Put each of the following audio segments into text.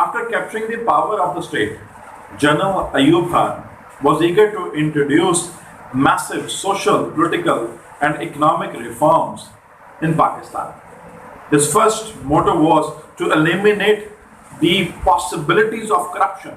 After capturing the power of the state, General Ayub Khan was eager to introduce massive social, political, and economic reforms in Pakistan. His first motto was to eliminate the possibilities of corruption.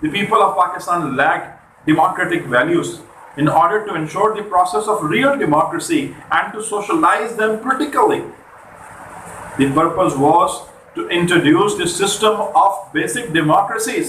the people of Pakistan lacked democratic values. In order to ensure the process of real democracy and to socialize them politically, the purpose was to introduce the system of basic democracies,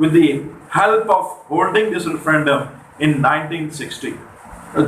with the help of holding this referendum in 1960.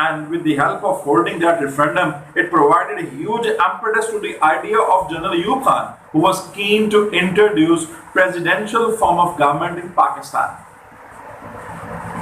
And with the help of holding that referendum, it provided a huge impetus to the idea of General Ayub Khan, who was keen to introduce presidential form of government in Pakistan.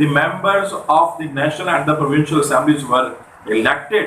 the members of the national and the provincial assemblies were elected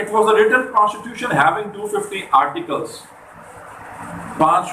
it was a written constitution having 250 articles, 5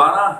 12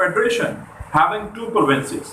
federation having 2 provinces,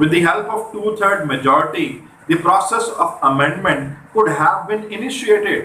With the help of 2/3 majority, the process of amendment could have been initiated.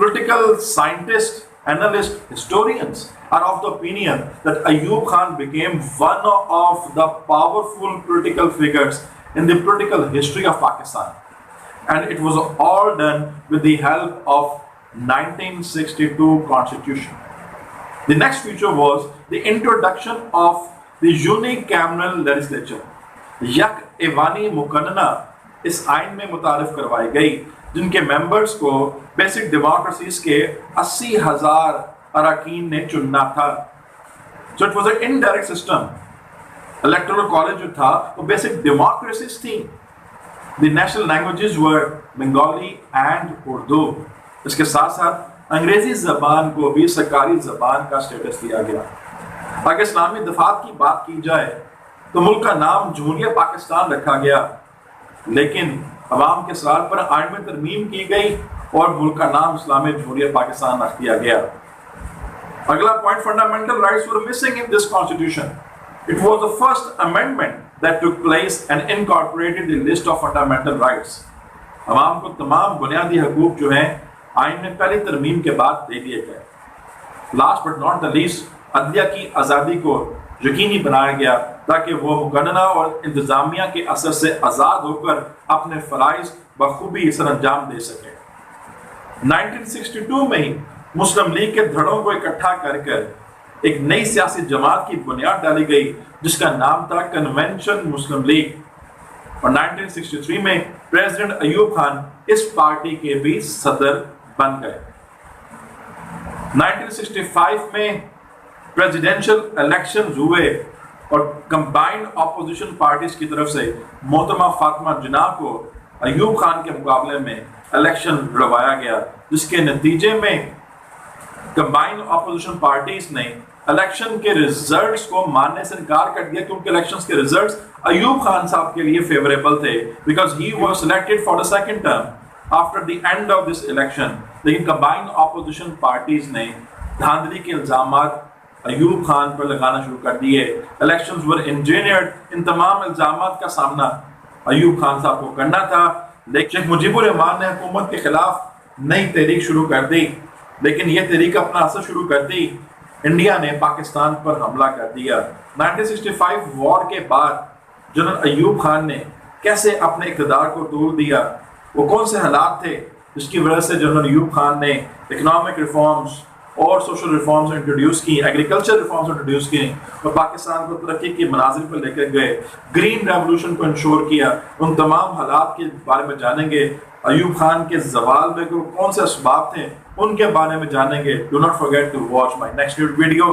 political scientists, analysts, historians are of the opinion that Ayub Khan became one of the powerful political figures in the political history of Pakistan. and it was all done with the help of 1962 Constitution. The next feature was the introduction of the unicameral legislature. یک ایوانی مقننہ اس آئین میں متعارف کروائی گئی جن کے members کو basic democracies کے 80,000 اراکین نے چننا تھا. So it was an indirect system. Electoral college جو تھا وہ بیسک ڈیموکریسیز تھی. The national languages were Bengali and Urdu. اس کے ساتھ ساتھ انگریزی زبان کو بھی سرکاری زبان کا سٹیٹس دیا گیا. اگر اسلامی دفعات کی بات کی جائے تو ملک کا نام جمہوریہ پاکستان رکھا گیا، لیکن عوام کے سوال پر آئین میں ترمیم کی گئی اور ملک کا نام اسلامی جمہوریہ پاکستان رکھ دیا گیا. اگلا point, fundamental rights were missing in this constitution. It was the first amendment that took place and incorporated the list of fundamental rights. عوام کو تمام بنیادی حقوق جو ہیں آئین میں پہلی ترمیم کے بعد دے دیے گئے. Last but not the least, عدلیہ کی آزادی کو یقینی بنایا گیا تاکہ وہ مقننہ اور انتظامیہ کے اثر سے آزاد ہو کر اپنے فرائض بخوبی سر انجام دے سکے. 1962 میں ہی مسلم لیگ کے دھڑوں کو اکٹھا کر ایک نئی سیاسی جماعت کی بنیاد ڈالی گئی جس کا نام تھا کنونشن مسلم لیگ، اور 1963 میں پریزیڈنٹ ایوب خان اس پارٹی کے بھی صدر بن گئے. 1965 میں پریزیڈینشل الیکشنز ہوئے اور کمبائنڈ اپوزیشن پارٹیز کی طرف سے محترمہ فاطمہ جناح کو ایوب خان کے مقابلے میں الیکشن لڑوایا گیا، جس کے نتیجے میں کمبائنڈ اپوزیشن پارٹیز نے الیکشن کے ریزلٹس کو ماننے سے انکار کر دیا کیونکہ الیکشنز کے ریزلٹس ایوب خان صاحب کے لیے فیوریبل تھے because he was selected for the second term after the end of this election. لیکن کمبائنڈ اپوزیشن پارٹیز نے دھاندلی کے الزامات ایوب خان پر لگانا شروع کر دیے. الیکشنز ور انجینئرڈ. ان تمام الزامات کا سامنا ایوب خان صاحب کو کرنا تھا. لیکن شیخ مجیب الرحمان نے حکومت کے خلاف نئی تحریک شروع کر دی، لیکن یہ تحریک اپنا اثر شروع کر دی. انڈیا نے پاکستان پر حملہ کر دیا. 1965 وار کے بعد جنرل ایوب خان نے کیسے اپنے اقتدار کو توڑ دیا، وہ کون سے حالات تھے جس کی وجہ سے جنرل ایوب خان نے اکنامک ریفارمز اور سوشل ریفارمز انٹروڈیوس کی، ایگریکلچر ریفارمز انٹروڈیوس کی اور پاکستان کو ترقی کی منازل پر لے کر گئے، گرین ریولوشن کو انشور کیا. ان تمام حالات کے بارے میں جانیں گے. ایوب خان کے زوال میں کون سے اسباب تھے ان کے بارے میں جانیں گے. Do not forget to watch my next video.